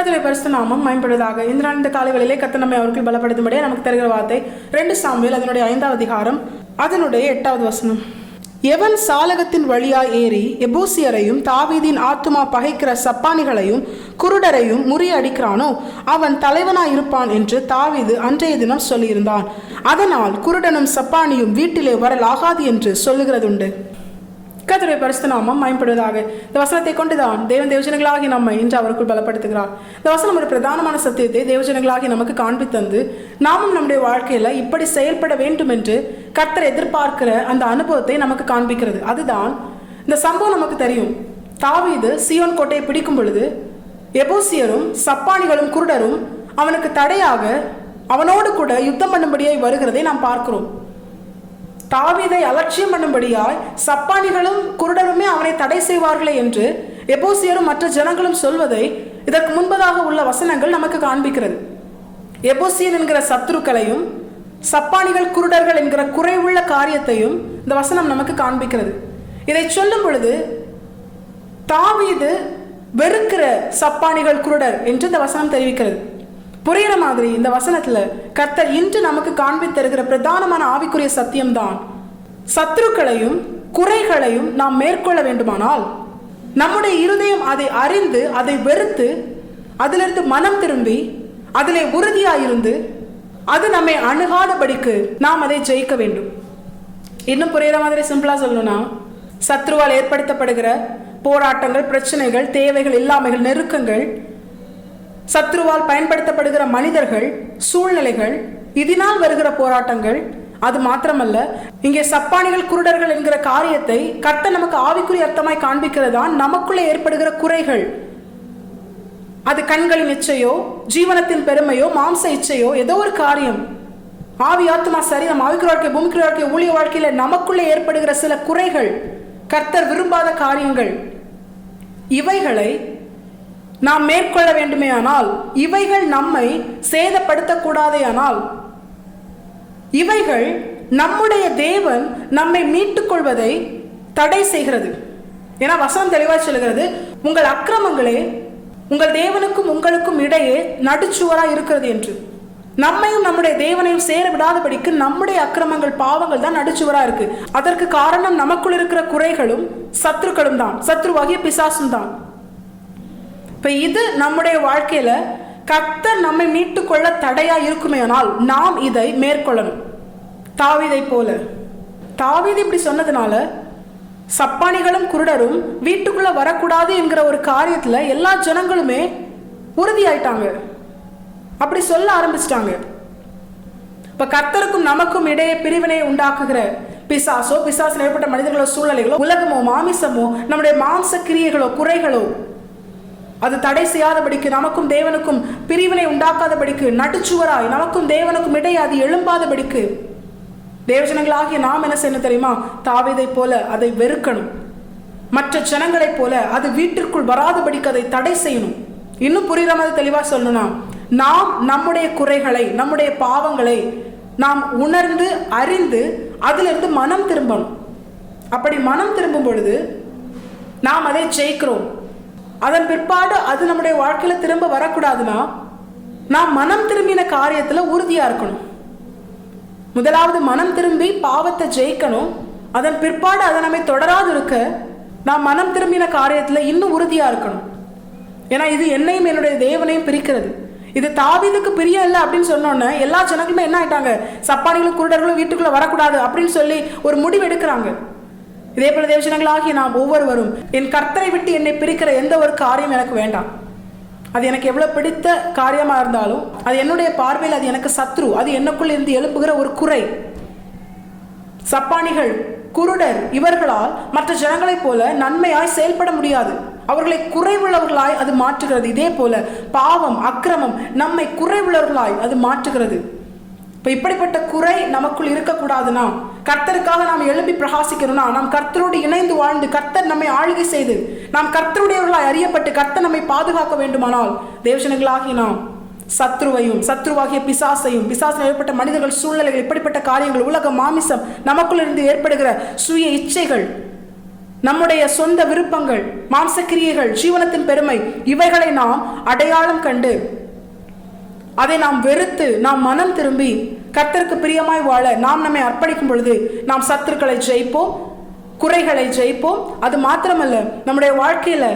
கர்த்தருடைய பரிசுத்த நாமம் மகிமைப்படுவதாக. இந்த காலைகளிலே கர்த்தர் நம்மை அவர்கள் பலப்படுத்தும்படியே நமக்கு தருகிற வார்த்தை 2 சாமுவேல் அதனுடைய 5வது அதிகாரம் அதனுடைய 8வது வசனம். எவன் சாலகத்தின் வழியாய் ஏறி எபூசியரையும் தாவீதின் ஆத்துமா பகைக்கிற சப்பானிகளையும் குருடரையும் முறியடிக்கிறானோ அவன் தலைவனாய் இருப்பான் என்று தாவீது அன்றைய தினம் சொல்லியிருந்தான். அதனால் குருடனும் சப்பானியும் வீட்டிலே வரலாகாது என்று சொல்லுகிறதுண்டு. கர்த்தருடைய பரிசுத்த நாமம் மகிமைப்படுவதாக. இந்த வசனத்தை கொண்டுதான் தேவன் தேவஜனங்களாகி நம்மை இன்று அவருக்குள் பலப்படுத்துகிறார். இந்த வசனம் ஒரு பிரதானமான சத்தியத்தை தேவஜனங்களாகி நமக்கு காண்பித்தந்து நாமும் நம்முடைய வாழ்க்கையில இப்படி செயல்பட வேண்டும் என்று கர்த்தர் எதிர்பார்க்கிற அந்த அனுபவத்தை நமக்கு காண்பிக்கிறது. அதுதான் இந்த சம்பவம். நமக்கு தெரியும், தாவீது சீயோன் கோட்டையை பிடிக்கும் பொழுது எபூசியரும் சப்பானிகளும் குருடரும் அவனுக்கு தடையாக அவனோடு கூட யுத்தம் பண்ணும்படியாய் வருகிறதை நாம் பார்க்கிறோம். தாவீதை அலட்சியம் பண்ணும்படியாய் சப்பானிகளும் குருடருமே அவனை தடை செய்வார்களே என்று எபூசியரும் மற்ற ஜனங்களும் சொல்வதை இதற்கு முன்பதாக உள்ள வசனங்கள் நமக்கு காண்பிக்கிறது. எபூசியன் என்கிற சத்துருக்களையும் சப்பானிகள் குருடர்கள் என்கிற குறைவுள்ள காரியத்தையும் இந்த வசனம் நமக்கு காண்பிக்கிறது. இதை சொல்லும் பொழுது தாவீது வெறுக்கிற சப்பானிகள் குருடர் என்று இந்த வசனம் தெரிவிக்கிறது. புரிகிற மாதிரி இந்த வசனத்துல கர்த்தர் இன்று நமக்கு காண்பித்திருக்கிற பிரதானமான ஆவிக்குரிய சத்தியம்தான், சத்துருக்களையும் குறைகளையும் நாம் மேற்கொள்ள வேண்டுமானால் நம்முடைய இருதயம் அதை அறிந்து அதை வெறுத்து அதிலிருந்து மனம் திரும்பி அதிலே உறுதியாயிருந்து அது நம்மை அணுகாதபடிக்கு நாம் அதை ஜெயிக்க வேண்டும். இன்னும் புரிகிற மாதிரி சிம்பிளா சொல்லணும்னா, சத்ருவால் ஏற்படுத்தப்படுகிற போராட்டங்கள், பிரச்சனைகள், தேவைகள், இல்லாமைகள், நெருக்கங்கள், சத்ருவால் பயன்படுத்தப்படுகிற மனிதர்கள், சூழ்நிலைகள், இதனால் வருகிற போராட்டங்கள், அது மாத்திரமல்ல இங்கே சப்பானிகள் குருடர்கள் என்கிற காரியத்தை கர்த்தர் நமக்கு ஆவிக்குரிய அர்த்தமாய் காண்பிக்கிறதான் நமக்குள்ளே ஏற்படுகிற குறைகள். அது கண்களின் இச்சையோ, ஜீவனத்தின் பெருமையோ, மாம்ச இச்சையோ, ஏதோ ஒரு காரியம், ஆவி ஆத்மா சரீரம், ஆவிக்குரிய வாழ்க்கை, பூமிக்குரிய வாழ்க்கை, ஊழிய வாழ்க்கையில நமக்குள்ளே ஏற்படுகிற சில குறைகள், கர்த்தர் விரும்பாத காரியங்கள், இவைகளை நாம் மேற்கொள்ள வேண்டுமே ஆனால், இவைகள் நம்மை சேதப்படுத்தக்கூடாதே ஆனால், இவைகள் நம்முடைய தேவன் நம்மை மீட்டுக் கொள்வதை தடை செய்கிறது. ஏன்னா வசனம் தெளிவாக சொல்லுகிறது, உங்கள் அக்கிரமங்களே உங்கள் தேவனுக்கும் உங்களுக்கும் இடையே நடுச்சுவராக இருக்கிறது என்று. நம்மையும் நம்முடைய தேவனையும் சேர விடாதபடிக்கு நம்முடைய அக்கிரமங்கள், பாவங்கள் தான் நடுச்சுவரா இருக்கு. அதற்கு காரணம் நமக்குள் இருக்கிற குறைகளும் சத்துருக்களும் தான், சத்ருவாகிய பிசாசும் தான். இப்ப இது நம்முடைய வாழ்க்கையில கர்த்தர் நம்மை மீட்டுக் கொள்ள தடையா இருக்குமே ஆனால் நாம் இதை மேற்கொள்ளணும். தாவீதை போல தாவீது இப்படி சொன்னதுனால சப்பானிகளும் குருடரும் வீட்டுக்குள்ள வரக்கூடாது என்கிற ஒரு காரியத்துல எல்லா ஜனங்களுமே உறுதியாயிட்டாங்க, அப்படி சொல்ல ஆரம்பிச்சிட்டாங்க. இப்ப கர்த்தருக்கும் நமக்கும் இடையே பிரிவினை உண்டாக்குகிற பிசாசோ, பிசாசு ஏற்பட்ட மனிதர்களோ, சூழ்நிலைகளோ, உலகமோ, மாமிசமோ, நம்முடைய மாம்ச கிரியைகளோ, குறைகளோ, அது தடை செய்யாதபடிக்கு, நமக்கும் தேவனுக்கும் பிரிவினை உண்டாக்காதபடிக்கு, நடுச்சுவராய் நமக்கும் தேவனுக்கும் இடையே அது எழும்பாதபடிக்கு தேவஜனங்களாகிய நாம் என்ன செய்யணும் தெரியுமா? தாவீதை போல அதை வெறுக்கணும். மற்ற ஜனங்களைப் போல அது வீட்டிற்குள் வராதபடிக்கு அதை தடை செய்யணும். இன்னும் புரிகிற மாதிரி தெளிவா சொல்லணும்னா, நாம் நம்முடைய குறைகளை, நம்முடைய பாவங்களை நாம் உணர்ந்து அறிந்து அதிலிருந்து மனம் திரும்பணும். அப்படி மனம் திரும்பும் பொழுது நாம் அதை ஜெயிக்கிறோம். அதன் பிற்பாடு அது நம்முடைய வாழ்க்கையில திரும்ப வரக்கூடாதுன்னா நாம் மனம் திரும்பின காரியத்துல உறுதியா இருக்கணும். முதலாவது மனம் திரும்பி பாவத்தை ஜெயிக்கணும். அதன் பிற்பாடு அதை நம்மை தொடராது இருக்க நாம் மனம் திரும்பின காரியத்துல இன்னும் உறுதியா இருக்கணும். ஏன்னா இது என்னையும் என்னுடைய தேவனையும் பிரிக்கிறது. இது தாவீதுக்கு பிரியம் இல்லை அப்படின்னு சொன்னோன்னே எல்லா ஜனங்களுமே என்ன ஆயிட்டாங்க, சப்பானிகளும் குருடர்களும் வீட்டுக்குள்ள வரக்கூடாது அப்படின்னு சொல்லி ஒரு முடிவு எடுக்கிறாங்க. இதே போல தேவஜனங்களாகிய நாம் ஒவ்வொருவரும் என் கர்த்தரை விட்டு என்னை பிரிக்கிற எந்த ஒரு காரியம் எனக்கு வேண்டாம். அது எனக்கு எவ்வளவு பிடித்த காரியமா இருந்தாலும் அது என்னுடைய பார்வையில் அது எனக்கு சத்ரு, அது எனக்குள் இருந்து எழுப்புகிற ஒரு குறை. சப்பானிகள் குருடர் இவர்களால் மற்ற ஜனங்களைப் போல நன்மையாய் செயல்பட முடியாது. அவர்களை குறைவுள்ளவர்களாய் அது மாற்றுகிறது. இதே போல பாவம், அக்கிரமம் நம்மை குறைவுள்ளவர்களாய் அது மாற்றுகிறது. இப்போ இப்படிப்பட்ட குறை நமக்குள் இருக்கக்கூடாதுன்னா, கர்த்தருக்காக நாம் எழுப்பி பிரகாசிக்கணும்னா, நாம் கர்த்தரோடு இணைந்து வாழ்ந்து கர்த்தர் நம்மை ஆளுகை செய்து நாம் கர்த்தருடையவர்களாய் அறியப்பட்டு கர்த்தர் நம்மை பாதுகாக்க வேண்டுமானால் தேவஜனங்களாகி நாம் சத்ருவையும், சத்ருவாகிய பிசாசையும், பிசாசில் ஏற்பட்ட மனிதர்கள், சூழ்நிலைகள், இப்படிப்பட்ட காரியங்கள், உலக மாமிசம், நமக்குள் இருந்து ஏற்படுகிற சுய இச்சைகள், நம்முடைய சொந்த விருப்பங்கள், மாம்சக்கிரியைகள், ஜீவனத்தின் பெருமை, இவைகளை நாம் அடையாளம் கண்டு அதை நாம் வெறுத்து நாம் மனம் திரும்பி கர்த்தருக்கு பிரியமாய் வாழ நாம் நம்மை அர்ப்பணிக்கும் பொழுது நாம் சத்துருக்களை ஜெயிப்போம், குறைகளை ஜெயிப்போம். அது மாத்திரமல்ல, நம்முடைய வாழ்க்கையில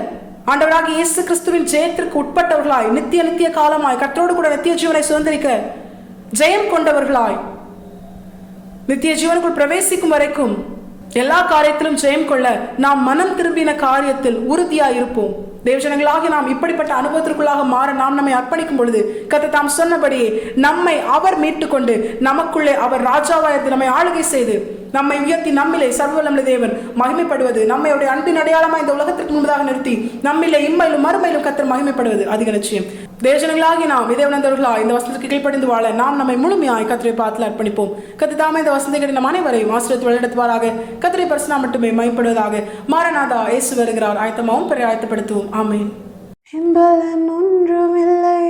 ஆண்டவராகிய இயேசு கிறிஸ்துவின் ஜெயத்திற்கு உட்பட்டவர்களாய் நித்திய காலமாய் கர்த்தரோடு கூட நித்திய ஜீவனை சுதந்திரிக்க ஜெயம் கொண்டவர்களாய் நித்திய ஜீவனுக்குள் பிரவேசிக்கும் வரைக்கும் எல்லா காரியத்திலும் ஜெயம் கொள்ள நாம் மனம் திரும்பின காரியத்தில் உறுதியாய் இருப்போம். தேவஜனங்களாகி நாம் இப்படிப்பட்ட அனுபவத்திற்குள்ளாக மாற நாம் நம்மை அர்ப்பணிக்கும் பொழுது கர்த்தர் தாம் சொன்னபடியே நம்மை அவர் மீட்டுக்கொண்டு நமக்குள்ளே அவர் ராஜாவாயத்து நம்மை ஆளுகை செய்து நம்மை உயர்த்தி நம்மிலே சர்வவல்லமை தேவன் மகிமைப்படுவது, நம்மையுடைய அன்பின் அடையாளமாக இந்த உலகத்திற்கு முன்பதாக நிறுத்தி நம்மிலே இம்மையிலும் மறுமையிலும் கர்த்தர் மகிமைப்படுவது அதிக நிச்சயம். தேவஜனங்களாகி நாம் இதை உணர்ந்தவர்களா இந்த வசனத்துக்கு கீழ்ப்படிந்து வாழ நாம் நம்மை முழுமையாய் கர்த்தரை பார்த்து அர்ப்பணிப்போம். கர்த்தர் தாமே இந்த வசனத்தை நம் அனைவரையும் ஆசீர்வதித்து வழிநடத்துவாராக. கர்த்தரை பரிசுத்தா மட்டுமே மகிமைப்படுவதாக. மாரநாதா இயேசு வருகிறார். ஆயத்தமாவும் பெரிய ஆயத்தப்படுத்துவோம். ஆமென். என்பலன் ஒன்றுமில்லை